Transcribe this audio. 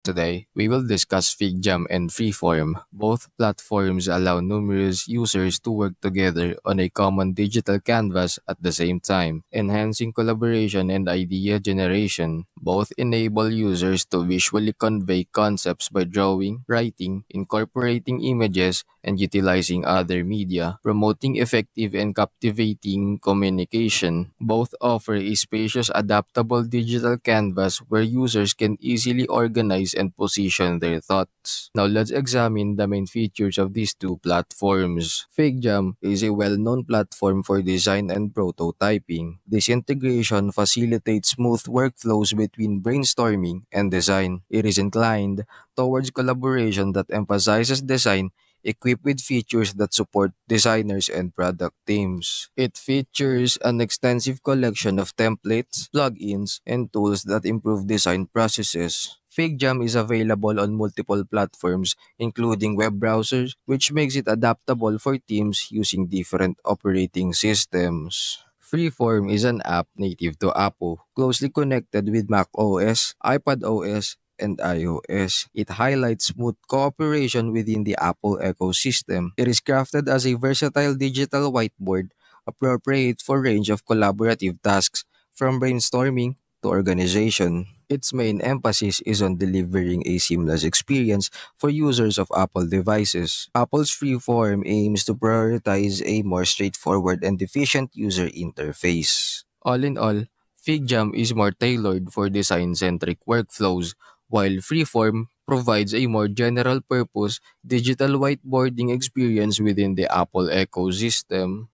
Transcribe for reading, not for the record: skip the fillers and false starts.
Today, we will discuss FigJam and Freeform. Both platforms allow numerous users to work together on a common digital canvas at the same time, enhancing collaboration and idea generation. Both enable users to visually convey concepts by drawing, writing, incorporating images, and utilizing other media, promoting effective and captivating communication. Both offer a spacious, adaptable digital canvas where users can easily organize and position their thoughts. Now let's examine the main features of these two platforms. FigJam is a well-known platform for design and prototyping. This integration facilitates smooth workflows between brainstorming and design. It is inclined towards collaboration that emphasizes design equipped with features that support designers and product teams. It features an extensive collection of templates, plugins, and tools that improve design processes. FigJam is available on multiple platforms, including web browsers, which makes it adaptable for teams using different operating systems. Freeform is an app native to Apple, closely connected with Mac OS, iPad OS, and iOS. It highlights smooth cooperation within the Apple ecosystem. It is crafted as a versatile digital whiteboard appropriate for a range of collaborative tasks from brainstorming to organization. Its main emphasis is on delivering a seamless experience for users of Apple devices. Apple's Freeform aims to prioritize a more straightforward and efficient user interface. All in all, FigJam is more tailored for design-centric workflows, while Freeform provides a more general-purpose digital whiteboarding experience within the Apple ecosystem.